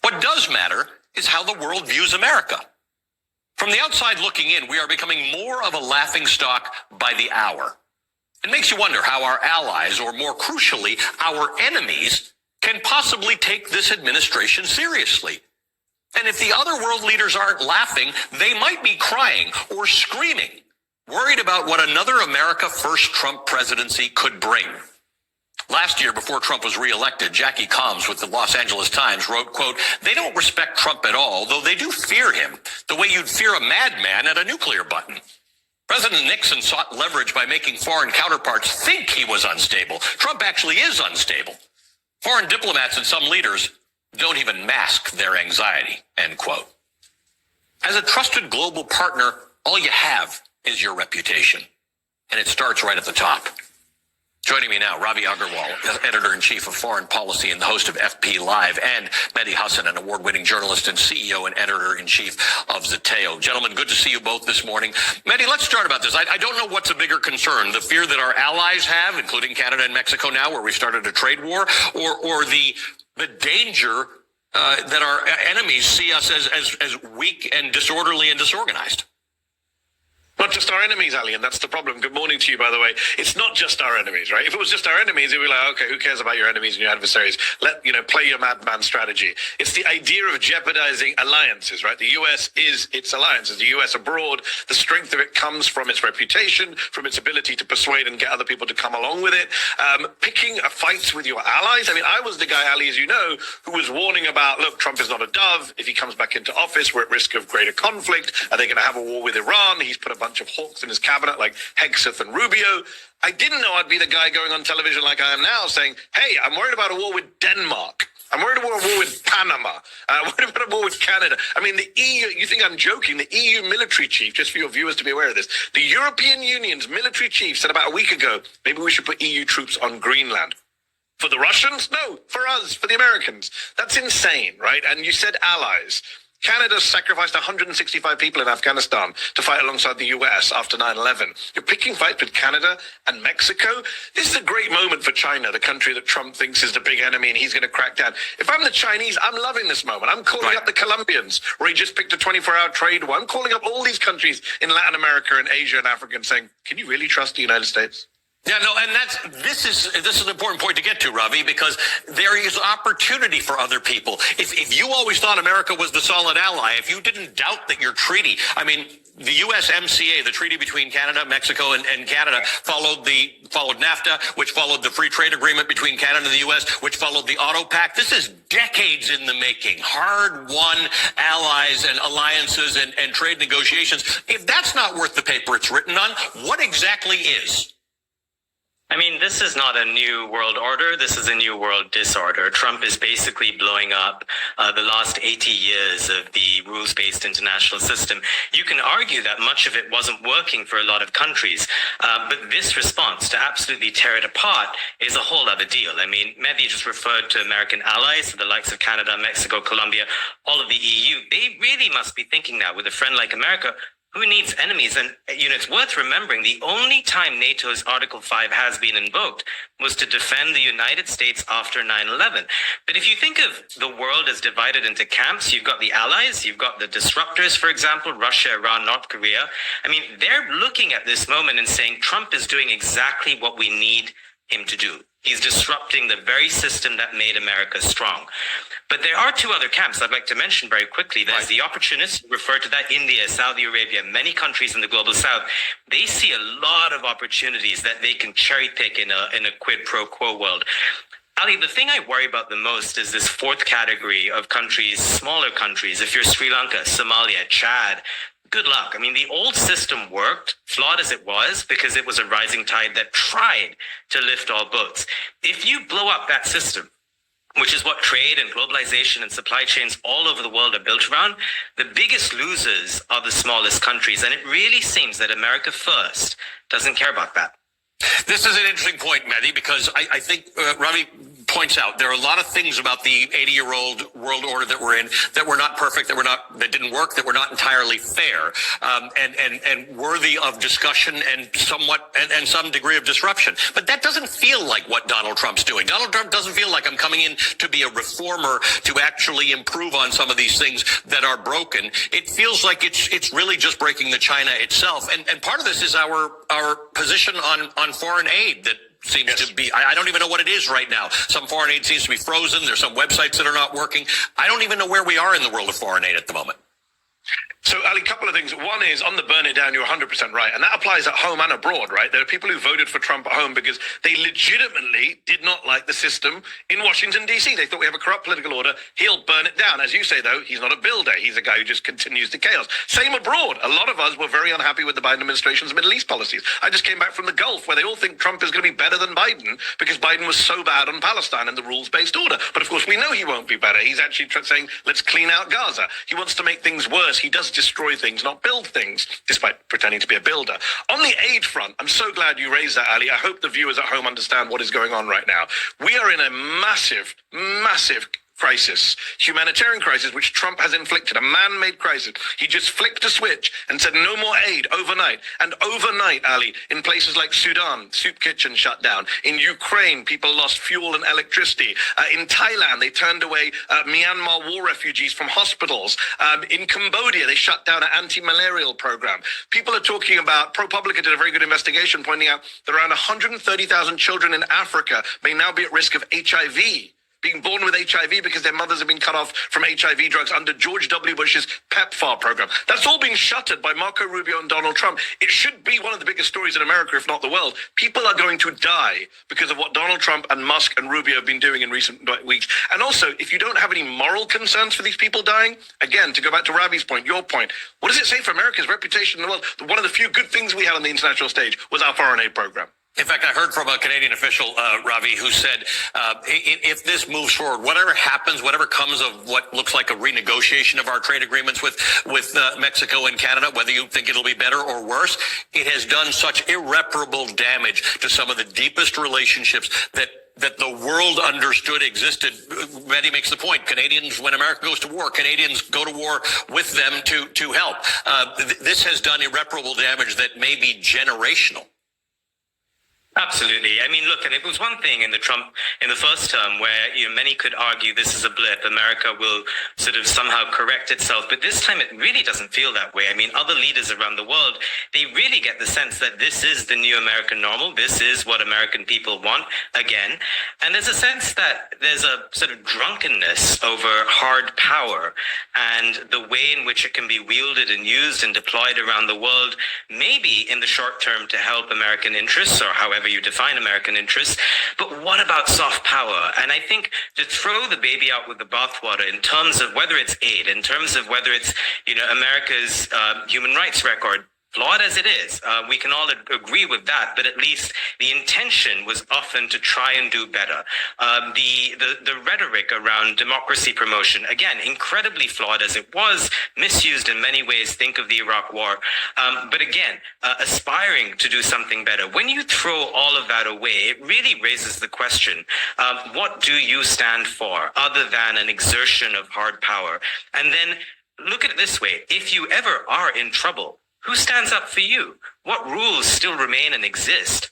What does matter is how the world views America. From the outside looking in, we are becoming more of a laughingstock by the hour. It makes you wonder how our allies, or more crucially, our enemies, can possibly take this administration seriously. And if the other world leaders aren't laughing, they might be crying or screaming, worried about what another America First Trump presidency could bring. Last year, before Trump was reelected, Jackie Combs with the Los Angeles Times wrote, quote, "They don't respect Trump at all, though they do fear him, the way you'd fear a madman at a nuclear button." President Nixon sought leverage by making foreign counterparts think he was unstable. Trump actually is unstable. Foreign diplomats and some leaders don't even mask their anxiety, end quote. As a trusted global partner, all you have is your reputation, and it starts right at the top. Joining me now, Ravi Agarwal, editor-in-chief of Foreign Policy and the host of FP Live, and Mehdi Hasan, an award-winning journalist and CEO and editor-in-chief of Zeteo. Gentlemen, good to see you both this morning. Mehdi, let's start about this. I don't know what's a bigger concern, the fear that our allies have, including Canada and Mexico now, where we started a trade war, or the danger that our enemies see us as weak and disorderly and disorganized. Not just our enemies, Ali, and that's the problem. Good morning to you, by the way. It's not just our enemies, right? If it was just our enemies, it'd be like, okay, who cares about your enemies and your adversaries? Play your madman strategy. It's the idea of jeopardizing alliances, right? The U.S. is its alliances. The U.S. abroad, the strength of it comes from its reputation, from its ability to persuade and get other people to come along with it. Picking fights with your allies. I mean, I was the guy, Ali, as you know, who was warning about, look, Trump is not a dove. If he comes back into office, we're at risk of greater conflict. Are they going to have a war with Iran? He's put a bunch of hawks in his cabinet like Hegseth and Rubio. I didn't know I'd be the guy going on television like I am now saying, hey, I'm worried about a war with Denmark. I'm worried about a war with Panama. I'm worried about a war with Canada. I mean, the EU, you think I'm joking, the EU military chief, just for your viewers to be aware of this, the European Union's military chief said about a week ago, maybe we should put EU troops on Greenland. For the Russians? No, for us, for the Americans. That's insane, right? And you said allies. Canada sacrificed 165 people in Afghanistan to fight alongside the US after 9/11. You're picking fights with Canada and Mexico. This is a great moment for China, the country that Trump thinks is the big enemy and he's going to crack down. If I'm the Chinese, I'm loving this moment. I'm calling up the Colombians, where he just picked a 24-hour trade war. I'm calling up all these countries in Latin America and Asia and Africa and saying, can you really trust the United States? Yeah, no, and this is an important point to get to, Ravi, because there is opportunity for other people. If you always thought America was the solid ally, if you didn't doubt that your treaty, I mean, the USMCA, the treaty between Canada, Mexico, and Canada, followed NAFTA, which followed the free trade agreement between Canada and the US, which followed the Auto Pact. This is decades in the making. Hard-won allies and alliances and trade negotiations. If that's not worth the paper it's written on, what exactly is? I mean, this is not a new world order. This is a new world disorder. Trump is basically blowing up the last 80 years of the rules-based international system. You can argue that much of it wasn't working for a lot of countries, but this response to absolutely tear it apart is a whole other deal. I mean, Mehdi just referred to American allies, so the likes of Canada, Mexico, Colombia, all of the EU. They really must be thinking now, with a friend like America, who needs enemies? And, it's worth remembering the only time NATO's Article 5 has been invoked was to defend the United States after 9/11. But if you think of the world as divided into camps, you've got the allies, you've got the disruptors, for example, Russia, Iran, North Korea. I mean, they're looking at this moment and saying Trump is doing exactly what we need him to do. He's disrupting the very system that made America strong. But there are two other camps I'd like to mention very quickly. There's the opportunists, referred to that, India, Saudi Arabia, many countries in the global south. They see a lot of opportunities that they can cherry pick in a quid pro quo world. Ali, the thing I worry about the most is this fourth category of countries, smaller countries. If you're Sri Lanka, Somalia, Chad, good luck. I mean, the old system worked, flawed as it was, because it was a rising tide that tried to lift all boats. If you blow up that system, which is what trade and globalization and supply chains all over the world are built around, the biggest losers are the smallest countries. And it really seems that America First doesn't care about that. This is an interesting point, Mehdi, because I think Ravi points out there are a lot of things about the 80-year-old world order that we're in that were not perfect, that didn't work, that were not entirely fair, and worthy of discussion and some degree of disruption. But that doesn't feel like what Donald Trump's doing. Donald Trump doesn't feel like I'm coming in to be a reformer to actually improve on some of these things that are broken. It feels like it's really just breaking the China itself. And part of this is our position on foreign aid that seems to be, I don't even know what it is right now. Some foreign aid seems to be frozen. There's some websites that are not working. I don't even know where we are in the world of foreign aid at the moment. So, Ali, a couple of things. One is, on the burn it down, you're 100% right. And that applies at home and abroad, right? There are people who voted for Trump at home because they legitimately did not like the system in Washington, D.C. They thought we have a corrupt political order. He'll burn it down. As you say, though, he's not a builder. He's a guy who just continues the chaos. Same abroad. A lot of us were very unhappy with the Biden administration's Middle East policies. I just came back from the Gulf, where they all think Trump is going to be better than Biden because Biden was so bad on Palestine and the rules-based order. But, of course, we know he won't be better. He's actually saying, let's clean out Gaza. He wants to make things worse. He does destroy things, not build things, despite pretending to be a builder. On the aid front, I'm so glad you raised that, Ali. I hope the viewers at home understand what is going on right now. We are in a massive crisis, humanitarian crisis, which Trump has inflicted, a man-made crisis. He just flicked a switch and said no more aid overnight. And overnight, Ali, in places like Sudan, soup kitchens shut down. In Ukraine, people lost fuel and electricity. In Thailand, they turned away Myanmar war refugees from hospitals. In Cambodia, they shut down an anti-malarial program. People are talking about, ProPublica did a very good investigation pointing out that around 130,000 children in Africa may now be at risk of HIV, being born with HIV because their mothers have been cut off from HIV drugs under George W. Bush's PEPFAR program. That's all being shuttered by Marco Rubio and Donald Trump. It should be one of the biggest stories in America, if not the world. People are going to die because of what Donald Trump and Musk and Rubio have been doing in recent weeks. And also, if you don't have any moral concerns for these people dying, again, to go back to Ravi's point, your point, what does it say for America's reputation in the world? One of the few good things we had on the international stage was our foreign aid program. In fact, I heard from a Canadian official, Ravi, who said, if this moves forward, whatever happens, whatever comes of what looks like a renegotiation of our trade agreements with Mexico and Canada, whether you think it'll be better or worse, it has done such irreparable damage to some of the deepest relationships that the world understood existed. Betty makes the point. Canadians, when America goes to war, Canadians go to war with them to help. This has done irreparable damage that may be generational. Absolutely. I mean, look, and it was one thing in the first term where, many could argue this is a blip. America will sort of somehow correct itself. But this time it really doesn't feel that way. I mean, other leaders around the world, they really get the sense that this is the new American normal. This is what American people want again. And there's a sense that there's a sort of drunkenness over hard power and the way in which it can be wielded and used and deployed around the world, maybe in the short term to help American interests or however you define American interests. But what about soft power? And I think to throw the baby out with the bathwater in terms of whether it's aid, in terms of whether it's, America's human rights record, flawed as it is, we can all agree with that, but at least the intention was often to try and do better. The rhetoric around democracy promotion, again, incredibly flawed as it was, misused in many ways, think of the Iraq War, but again, aspiring to do something better. When you throw all of that away, it really raises the question, what do you stand for other than an exertion of hard power? And then look at it this way, if you ever are in trouble, who stands up for you? What rules still remain and exist?